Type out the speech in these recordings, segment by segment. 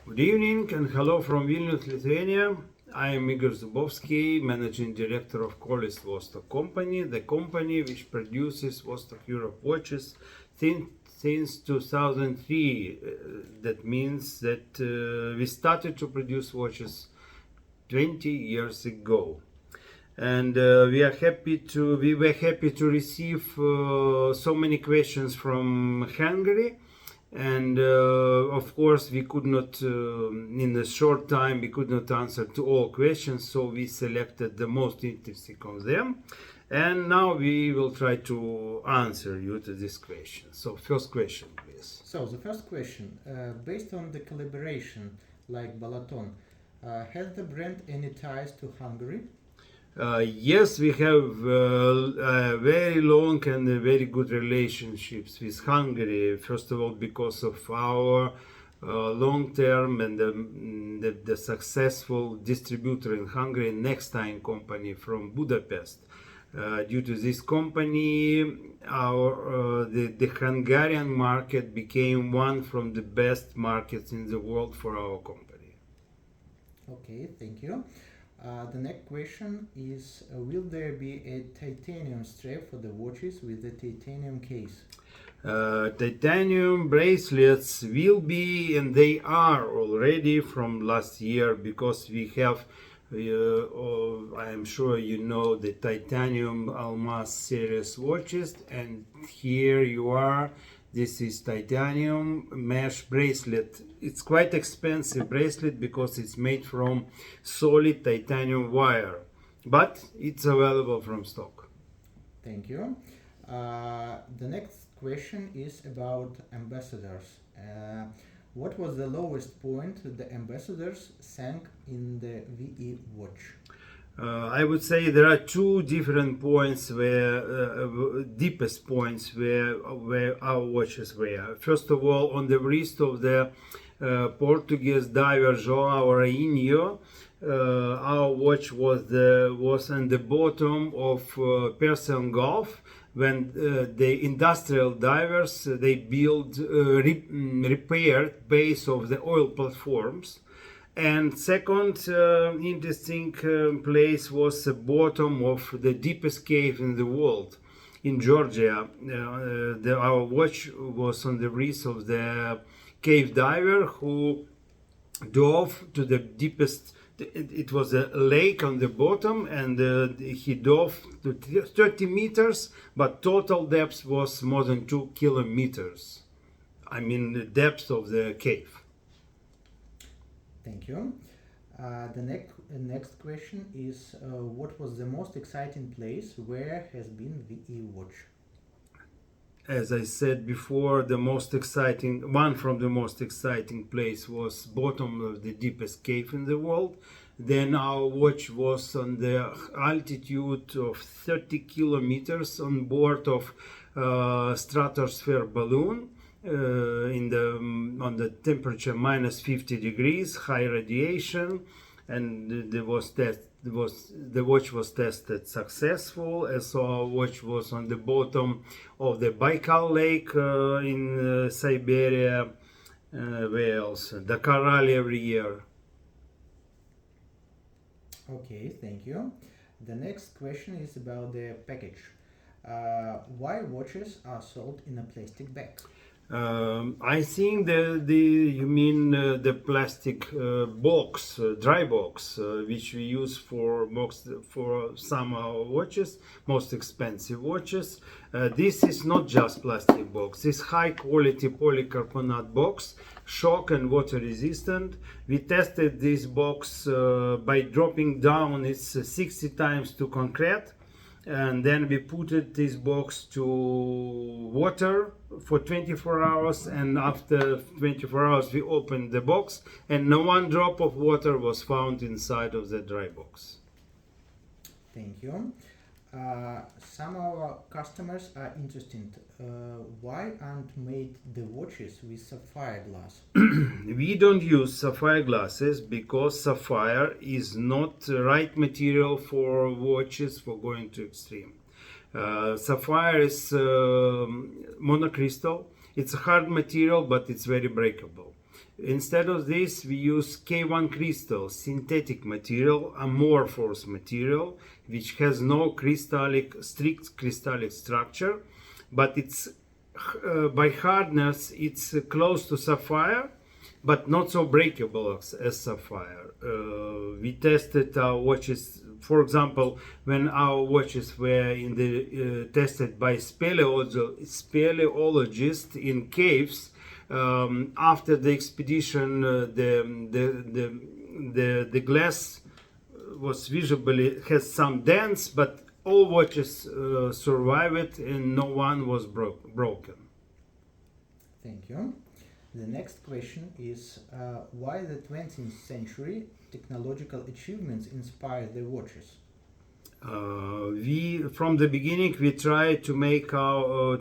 Good evening and hello from Vilnius, Lithuania. I am Igor Zubovsky, Managing Director of Kolis Vostok Company, the company which produces Vostok-Europe watches since 2003. That means that we started to produce watches 20 years ago. And we were happy to receive so many questions from Hungary. And of course, we could not, in a short time, we could not answer to all questions, so we selected the most interesting of them. And now we will try to answer you to this question. So, first question, please. So the first question, based on the collaboration like Balaton, has the brand any ties to Hungary? Yes, we have very long and very good relationships with Hungary. First of all, because of our long-term and the successful distributor in Hungary, Nextime company from Budapest. Due to this company, the Hungarian market became one from the best markets in the world for our company. Okay, thank you. The next question is, will there be a titanium strap for the watches with the titanium case? Titanium bracelets will be, and they are already from last year, because we have, I am sure you know, the titanium Almas series watches, and here you are. This is titanium mesh bracelet. It's quite expensive bracelet because it's made from solid titanium wire, but it's available from stock. Thank you. The next question is about ambassadors. What was the lowest point the ambassadors sank in the VE watch? I would say there are two different points where deepest points where our watches were. First of all, on the wrist of the Portuguese diver João Rainho, our watch was on the bottom of Persian Gulf when the industrial divers they built repaired base of the oil platforms. And second interesting place was the bottom of the deepest cave in the world, in Georgia. Our watch was on the wrist of the cave diver who dove to the deepest. It was a lake on the bottom, and he dove to 30 meters, but total depth was more than 2 kilometers. I mean, the depth of the cave. Thank you. The next question is, what was the most exciting place where has been VE watch? As I said before, one from the most exciting place was bottom of the deepest cave in the world. Then our watch was on the altitude of 30 kilometers on board of stratosphere balloon. On the temperature minus 50 degrees, high radiation, and the watch was tested successful. As our watch was on the bottom of the Baikal Lake in Siberia. Where else? Dakar Rally every year. Okay, thank you. The next question is about the package. Why watches are sold in a plastic bag? I think you mean the plastic box, dry box, which we use for some of our watches, most expensive watches. This is not just plastic box. This high quality polycarbonate box, shock and water resistant. We tested this box by dropping down it 60 times to concrete. And then we put this box to water for 24 hours, and after 24 hours we opened the box, and no one drop of water was found inside of the dry box. Thank you. Some of our customers are interested. Why aren't made the watches with sapphire glass? We don't use sapphire glasses because sapphire is not the right material for watches for going to extreme. Sapphire is monocrystal. It's a hard material, but it's very breakable. Instead of this, we use K1 crystal, synthetic material, amorphous material, which has no strict crystallic structure, but it's by hardness it's close to sapphire, but not so breakable as sapphire. We tested our watches, for example, when our watches were in the tested by speleologists in caves. After the expedition, the glass was visibly has some dents, but all watches survived and no one was broken. Thank you. The next question is why the 20th century technological achievements inspire the watches? We from the beginning we tried to make our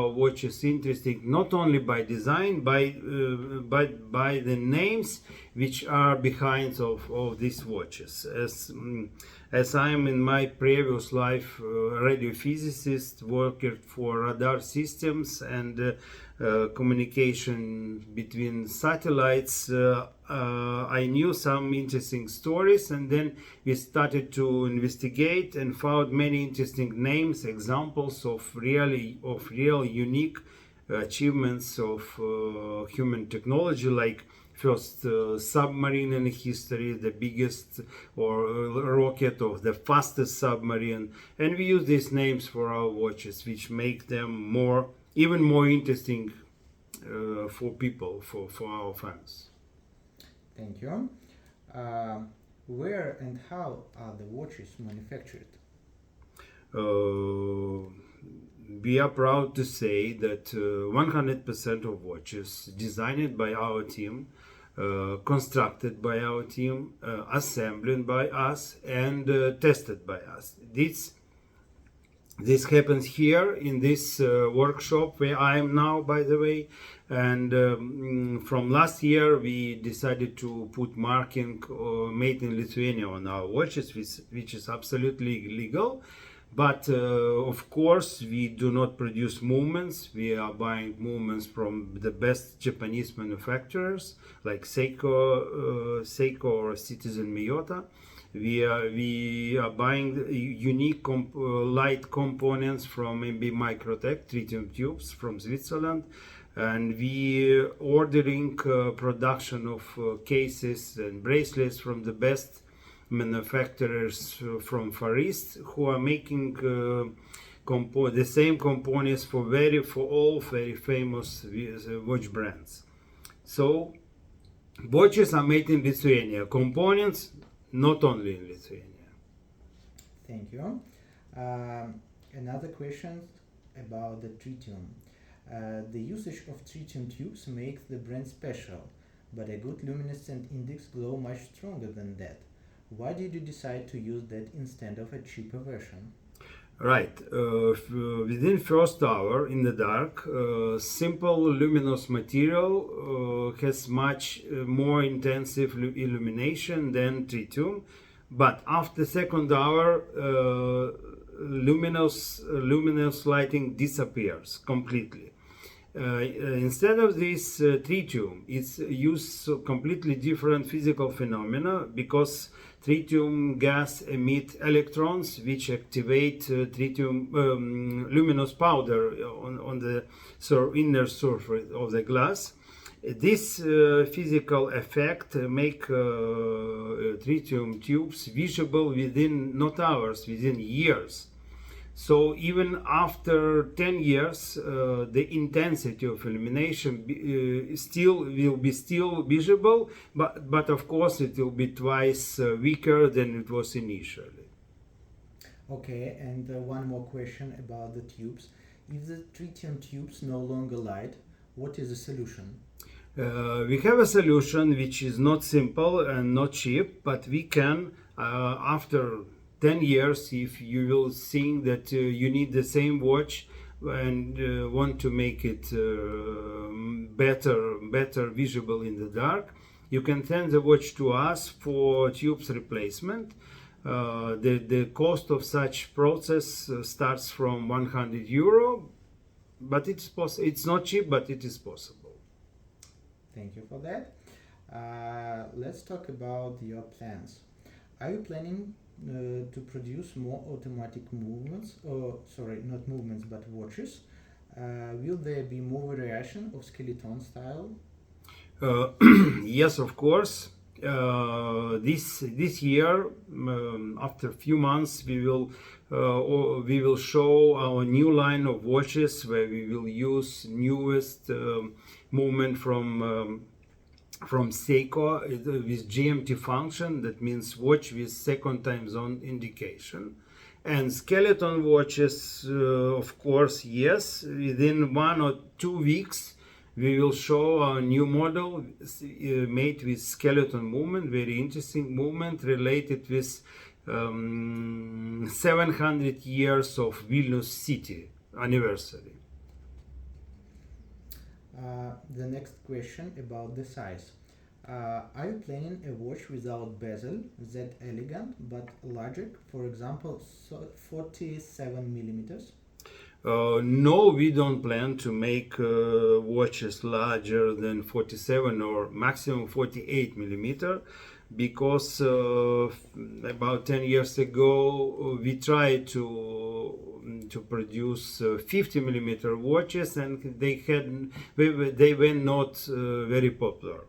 watches interesting not only by design but by the names which are behind of these watches. As I am in my previous life radiophysicist, worked for radar systems and communication between satellites, I knew some interesting stories, and then we started to investigate and found many interesting names, examples of real unique achievements of human technology, like first submarine in history, the biggest or rocket, or the fastest submarine, and we use these names for our watches, which make them even more interesting for people, for our fans. Thank you. Where and how are the watches manufactured? We are proud to say that 100% of watches designed by our team, constructed by our team, assembled by us, and tested by us. This happens here in this workshop where I am now, by the way, and from last year we decided to put marking made in Lithuania on our watches, which is absolutely legal. But of course we do not produce movements. We are buying movements from the best Japanese manufacturers like Seiko or Citizen Miyota. We are buying unique light components from MB Microtech, tritium tubes from Switzerland, and we ordering production of cases and bracelets from the best manufacturers from Far East, who are making the same components for all very famous watch brands. So watches are made in Lithuania. Components not only in Lithuania. Thank you. Another question about the tritium. The usage of tritium tubes makes the brand special, but a good luminescent index glow much stronger than that. Why did you decide to use that instead of a cheaper version? Right. Within first hour in the dark, simple luminous material has much more intensive illumination than tritium, but after second hour, luminous lighting disappears completely. Instead of this tritium, it's used completely different physical phenomena, because tritium gas emit electrons which activate tritium luminous powder on the inner surface of the glass. This physical effect make tritium tubes visible within not hours, within years. So even after 10 years, the intensity of illumination will be still visible, but of course it will be twice weaker than it was initially. Okay, and one more question about the tubes. If the tritium tubes no longer light, what is the solution? We have a solution which is not simple and not cheap, but we can, after 10 years, if you will think that you need the same watch and want to make it better visible in the dark, you can send the watch to us for tubes replacement. The cost of such process starts from €100, but it's not cheap, but it is possible. Thank you for that. Let's talk about your plans. Are you planning to produce more automatic movements, or sorry, not movements, but watches? Will there be more variation of skeleton style? Yes, of course. This year, after a few months, we will show our new line of watches where we will use newest movement from Seiko with GMT function. That means watch with second time zone indication. And skeleton watches, of course, yes. Within 1 or 2 weeks, we will show our new model made with skeleton movement, very interesting movement related with 700 years of Vilnius city anniversary. The next question about the size. Are you planning a watch without bezel, that elegant but larger, for example, 47 millimeters? No, we don't plan to make watches larger than 47 or maximum 48 millimeter, because about 10 years ago we tried to produce 50 millimeter watches, and they were not very popular.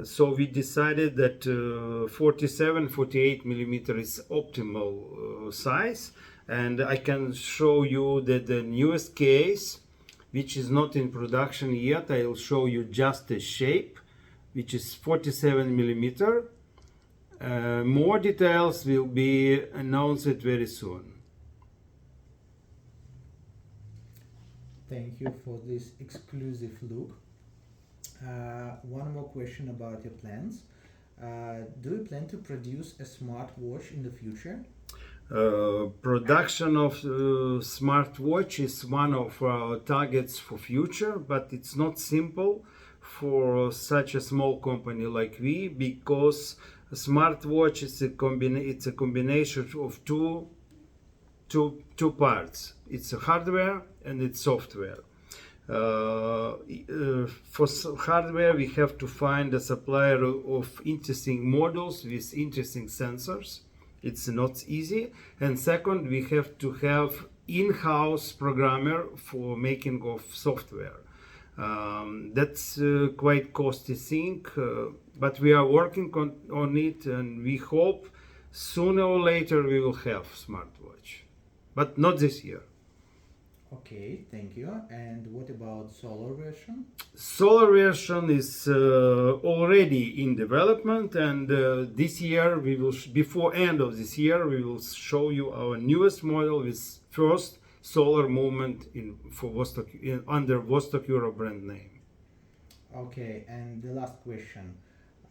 So we decided that 47-48 millimeter is optimal size, and I can show you that the newest case, which is not in production yet, I will show you just the shape, which is 47 millimeter. More details will be announced very soon. Thank you for this exclusive look. One more question about your plans. Do you plan to produce a smartwatch in the future? Production of smartwatch is one of our targets for future, but it's not simple for such a small company like we, because a smartwatch is it's a combination of two parts. It's a hardware and it's software. For hardware, we have to find a supplier of interesting models with interesting sensors. It's not easy. And second, we have to have in-house programmer for making of software. That's quite costly thing, but we are working on it, and we hope sooner or later we will have smartwatch, but not this year. Okay, thank you. And what about solar version? Solar version is already in development, and this year we will, before end of this year, we will show you our newest model with first solar movement for Vostok under Vostok-Europe brand name. Okay, and the last question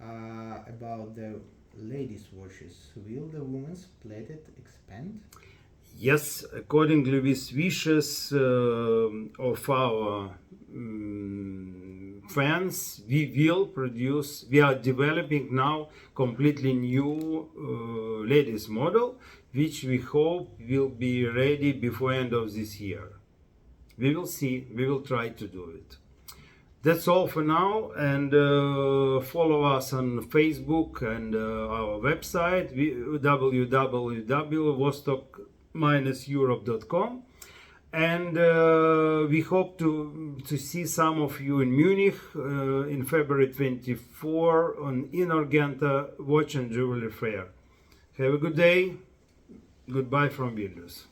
about the ladies' watches. Will the women's plated expand? Yes, accordingly with wishes of our fans, we are developing now completely new ladies model, which we hope will be ready before end of this year. We will see, we will try to do it. That's all for now, and follow us on Facebook and our website www.vostok-europe.com, and we hope to see some of you in Munich in February 24 on Inorgenta Watch and Jewelry Fair. Have a good day. Goodbye from Vilnius.